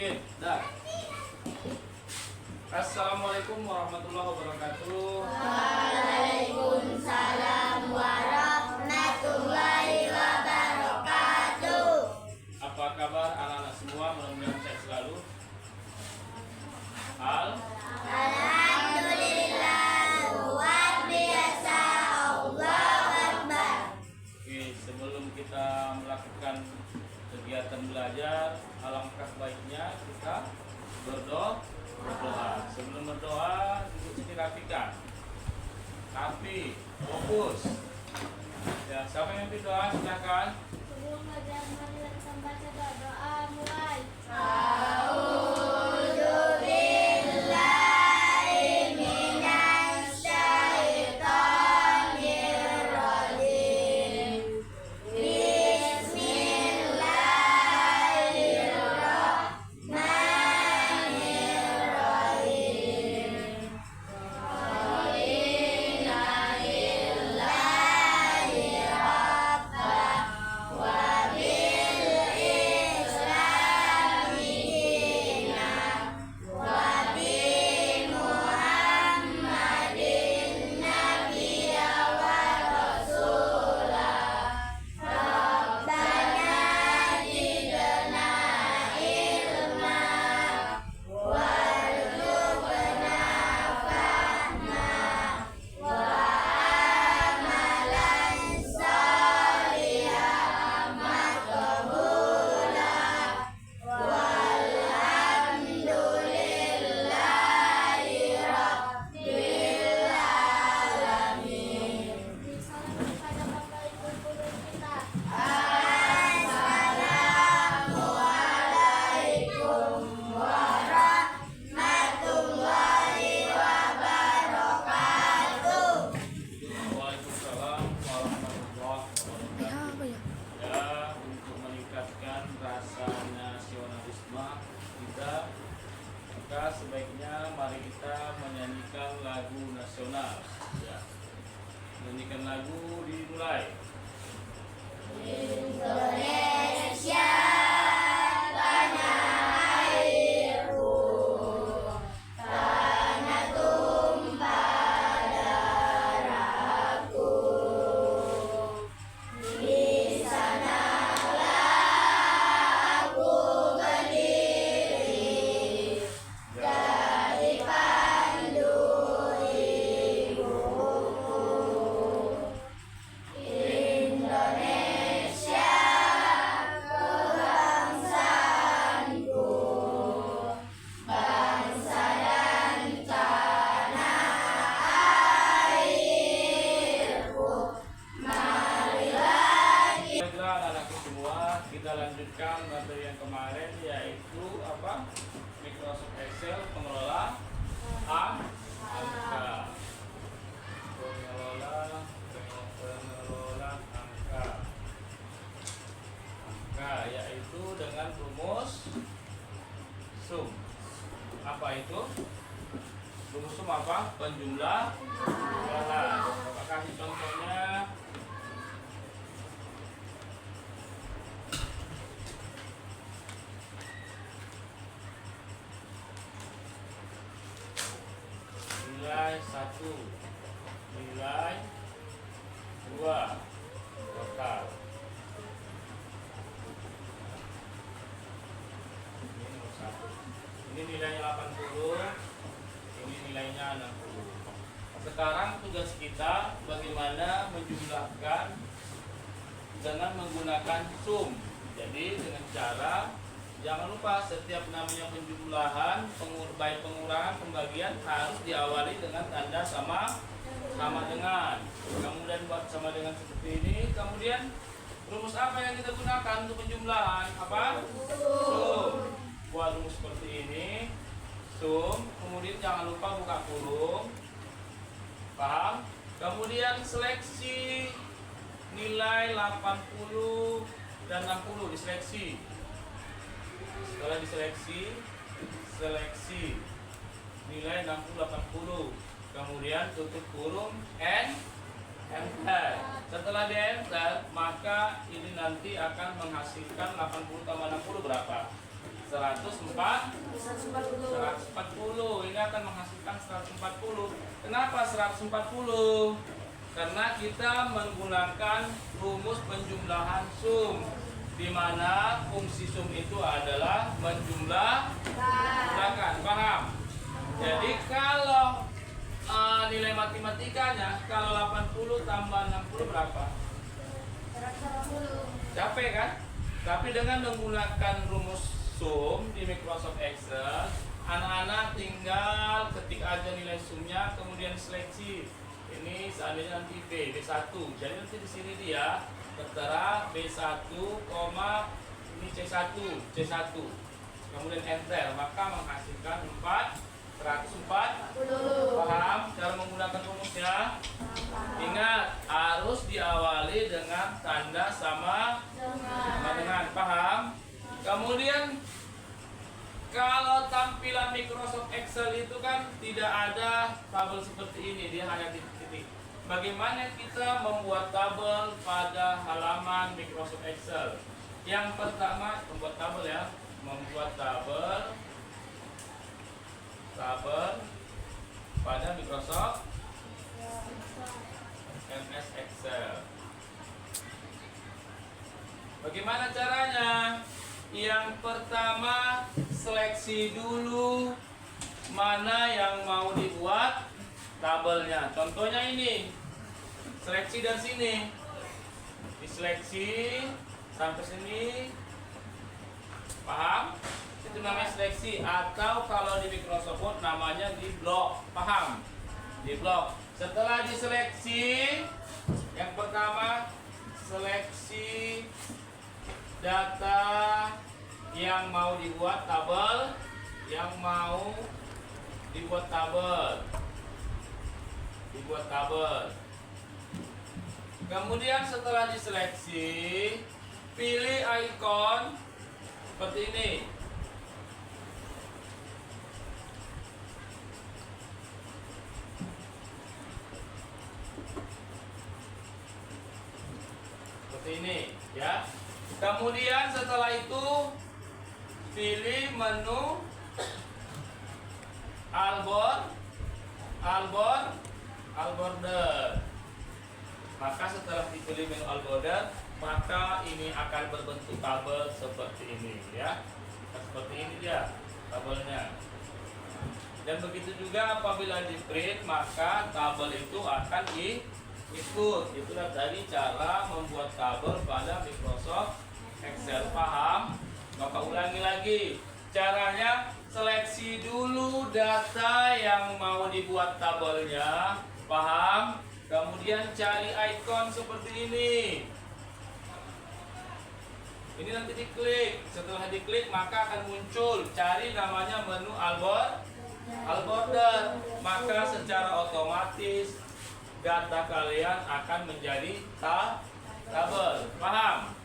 Dah. Assalamualaikum warahmatullahi wabarakatuh. Waalaikumsalam warahmatullahi wabarakatuh. Apa kabar anak-anak semua? Mudah-mudahan sehat selalu. Alhamdulillah, luar biasa, Allahu Akbar. Oke, sebelum kita melakukan kegiatan belajar, alangkah baiknya kita berdoa. Sebelum berdoa, duduk sini rapikan. Tapi fokus. Ya, siapa yang berdoa silakan. Sebelum belajar, mari kita baca doa mulai. Waalaikumsalam warahmatullahi wabarakatuh. Ya, untuk meningkatkan rasa nasionalisme kita, maka sebaiknya mari kita menyanyikan lagu nasional. Ya, menyanyikan lagu dimulai. Indonesia tanah airku, tanah tumpah darahku. Di sanalah aku berdiri, jadi pandu ibuku. Indonesia kebangsaanku, bangsa dan tanah airku. Marilah Baiklah anak-anakku semua, kita lanjutkan materi yang kemarin, yaitu apa? Microsoft Excel pengelola angka. Pengelola angka, yaitu dengan rumus sum. Apa itu? Rumus sum apa? Penjumlahan. Bapak kasih contohnya. Nilai 1, nilai 2, total. Ini nomor 1. Ini nilainya 80, ini nilainya 60. Sekarang tugas kita bagaimana menjumlahkan dengan menggunakan sum. Jadi dengan cara, jangan lupa setiap namanya penjumlahan, baik pengurangan, pembagian harus diawali dengan tanda sama dengan. Kemudian buat sama dengan seperti ini. Kemudian rumus apa yang kita gunakan untuk penjumlahan? Apa? Sum. Buat rumus seperti ini, sum. Kemudian jangan lupa buka kurung. Paham? Kemudian seleksi nilai 80 dan 60 diseleksi. Setelah diseleksi, seleksi nilai 60 80. Kemudian tutup kurung enter. Setelah di enter, maka ini nanti akan menghasilkan 80 tambah 60 berapa? 140. Ini akan menghasilkan 140. Kenapa 140? Karena kita menggunakan rumus penjumlahan sum, di mana fungsi sum itu adalah menjumlahkan. Paham? Jadi kalau nilai matematikanya, kalau 80 tambah 60 berapa? 120. Capek kan? Tapi dengan menggunakan rumus sum di Microsoft Excel, anak-anak tinggal ketik aja nilai sumnya, kemudian seleksi. Ini seandainya nanti B1. Jadi nanti di sini dia tertera B1, ini C1. Kemudian enter, maka menghasilkan 140. Paham cara menggunakan rumusnya? Ingat, harus diawali dengan tanda sama dengan. Paham? Kemudian kalau tampilan Microsoft Excel itu kan tidak ada tabel seperti ini, dia hanya titik-titik. Bagaimana kita membuat tabel pada halaman Microsoft Excel? Yang pertama, membuat tabel ya, membuat tabel pada Microsoft MS Excel. Bagaimana caranya? Yang pertama, seleksi dulu mana yang mau dibuat tabelnya. Contohnya ini, seleksi dari sini, diseleksi sampai sini. Paham? Itu namanya seleksi, atau kalau di Microsoft Word namanya di blok. Paham? Di blok. Setelah diseleksi, yang pertama seleksi data yang mau dibuat tabel, dibuat tabel. Kemudian setelah diseleksi, pilih icon seperti ini. Seperti ini, ya. Kemudian setelah itu pilih menu all border. Maka setelah dipilih menu all border, maka ini akan berbentuk tabel seperti ini, ya. Seperti ini dia tabelnya. Dan begitu juga apabila di print, maka tabel itu akan ikut. Itulah tadi cara membuat tabel pada Microsoft Excel. Paham? Maka ulangi lagi. Caranya, seleksi dulu data yang mau dibuat tabelnya. Paham? Kemudian cari icon seperti ini. Ini nanti diklik. Setelah diklik, maka akan muncul. Cari namanya menu all border. Maka secara otomatis data kalian akan menjadi tabel. Paham?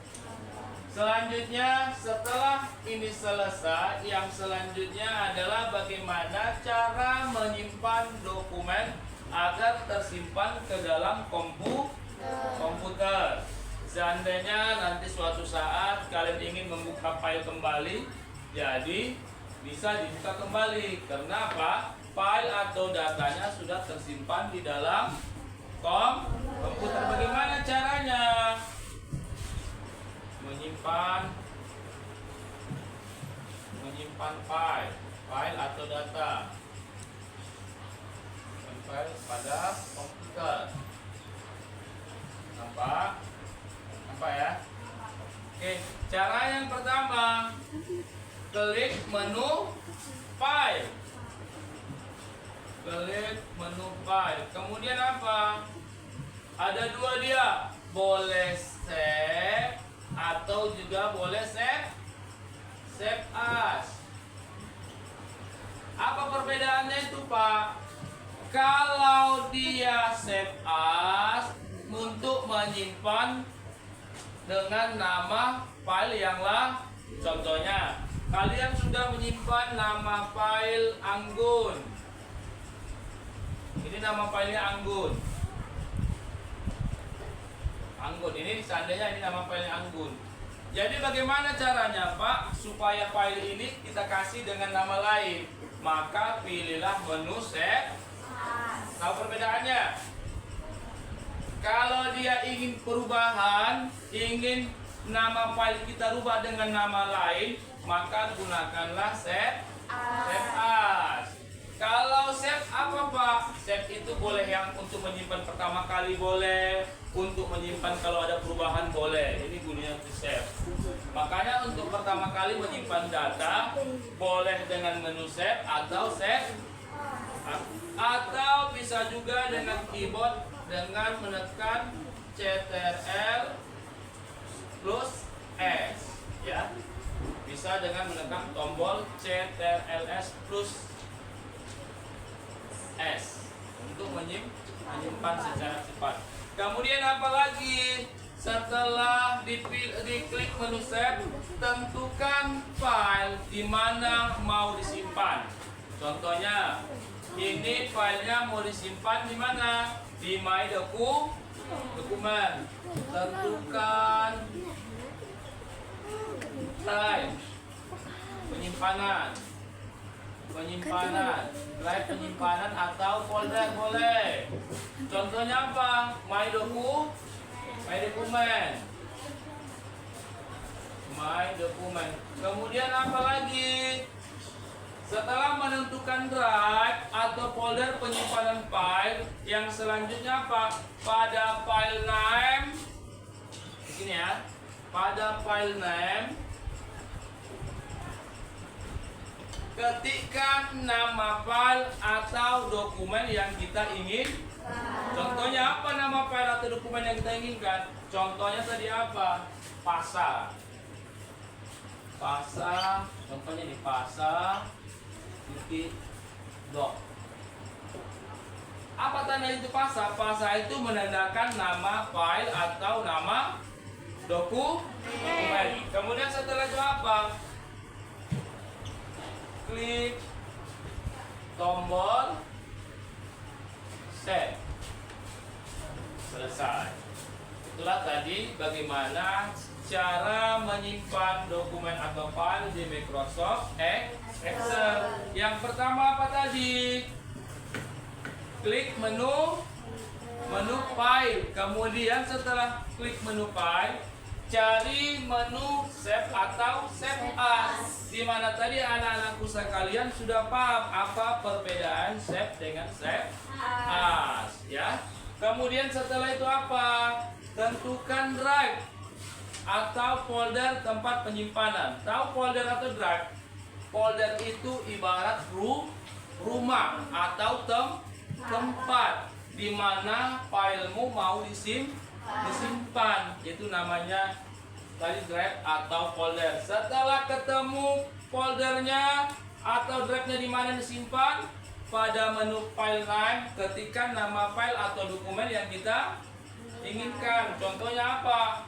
Selanjutnya, setelah ini selesai, yang selanjutnya adalah bagaimana cara menyimpan dokumen agar tersimpan ke dalam komputer. Seandainya nanti suatu saat kalian ingin membuka file kembali, jadi bisa dibuka kembali. Karena apa? File atau datanya sudah tersimpan di dalam komputer. Bagaimana caranya? Menyimpan file atau data file pada komputer. Nampak ya? Oke, cara yang pertama, klik menu file. Kemudian apa? Ada dua dia, boleh save atau juga boleh save as. Apa perbedaannya itu, Pak? Kalau dia save as untuk menyimpan dengan nama file yang contohnya kalian sudah menyimpan nama file Anggun. Ini nama filenya Anggun. Ini seandainya ini nama filenya Anggun. Jadi bagaimana caranya Pak supaya file ini kita kasih dengan nama lain? Maka pilihlah menu set. Tahu perbedaannya? Kalau dia ingin perubahan, ingin nama file kita rubah dengan nama lain, maka gunakanlah set as. Kalau save apa Pak? Save itu boleh yang untuk menyimpan pertama kali boleh, untuk menyimpan kalau ada perubahan boleh. Ini gunanya untuk save. Makanya untuk pertama kali menyimpan data boleh dengan menu save atau save, atau bisa juga dengan keyboard dengan menekan Ctrl plus S ya. Bisa dengan menekan tombol Ctrl S plus S untuk menyimpan secara cepat. Kemudian apa lagi? Setelah diklik menu save, tentukan file di mana mau disimpan. Contohnya, ini filenya mau disimpan di mana? Di My Dokumen. Tentukan type penyimpanan, drive penyimpanan atau folder boleh. Contohnya apa? My Dokumen. Kemudian apa lagi? Setelah menentukan drive atau folder penyimpanan file, yang selanjutnya apa? Pada file name, di sini ya. Pada file name, ketikkan nama file atau dokumen yang kita ingin. Contohnya apa nama file atau dokumen yang kita inginkan? Contohnya tadi apa? Pasa. Contohnya di pasa titik doc. Apa tanda itu pasa? Pasa itu menandakan nama file atau nama dokumen. Kemudian setelah itu apa? Klik tombol save. Selesai. Itulah tadi bagaimana cara menyimpan dokumen atau file di Microsoft Excel. Yang pertama apa tadi? Klik menu file. Kemudian setelah klik menu file, cari menu save atau save as. Di mana tadi anak-anakku sekalian sudah paham apa perbedaan save dengan save as ya. Kemudian setelah itu apa? Tentukan drive atau folder tempat penyimpanan. Tahu folder atau drive? Folder itu ibarat rumah atau tempat di mana filemu mau disimpan. Itu namanya tadi drive atau folder. Setelah ketemu foldernya atau drive-nya di mana disimpan, pada menu file name ketikkan nama file atau dokumen yang kita inginkan. Contohnya apa?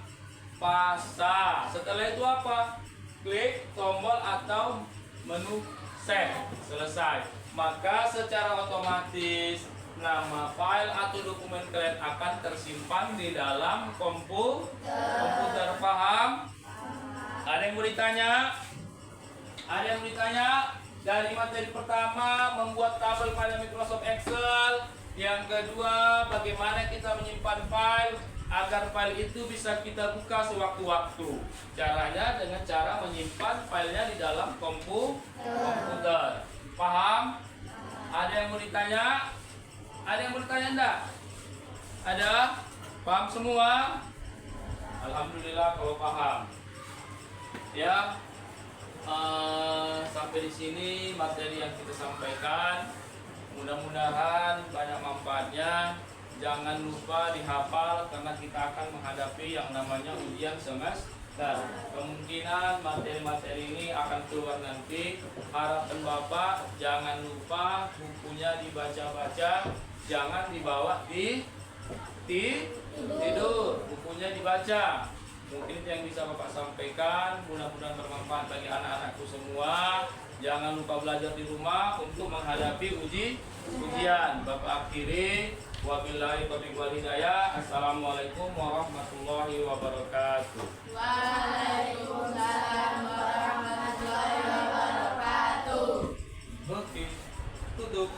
Pasa. Setelah itu apa? Klik tombol atau menu save. Selesai. Maka secara otomatis nama file atau dokumen kalian akan tersimpan di dalam komputer. Paham? Ada yang mau ditanya? Dari materi pertama, membuat tabel pada Microsoft Excel. Yang kedua, bagaimana kita menyimpan file agar file itu bisa kita buka sewaktu-waktu. Caranya dengan cara menyimpan filenya di dalam komputer. Paham? Ada yang mau ditanya? Enggak? Ada? Paham semua? Alhamdulillah kalau paham. Ya. Sampai di sini materi yang kita sampaikan. Mudah-mudahan banyak manfaatnya. Jangan lupa dihafal karena kita akan menghadapi yang namanya ujian semester. Kemungkinan materi-materi ini akan keluar nanti. Harapan Bapak jangan lupa bukunya dibaca-baca, jangan dibawa tidur. Bukunya dibaca. Mungkin itu yang bisa Bapak sampaikan. Mudah-mudahan bermanfaat bagi anak-anakku semua. Jangan lupa belajar di rumah untuk menghadapi ujian. Bapak akhiri. Wabillahi taufiq wal hidayah. Assalamualaikum warahmatullahi wabarakatuh. Waalaikumsalam warahmatullahi wabarakatuh. Oke, tutup.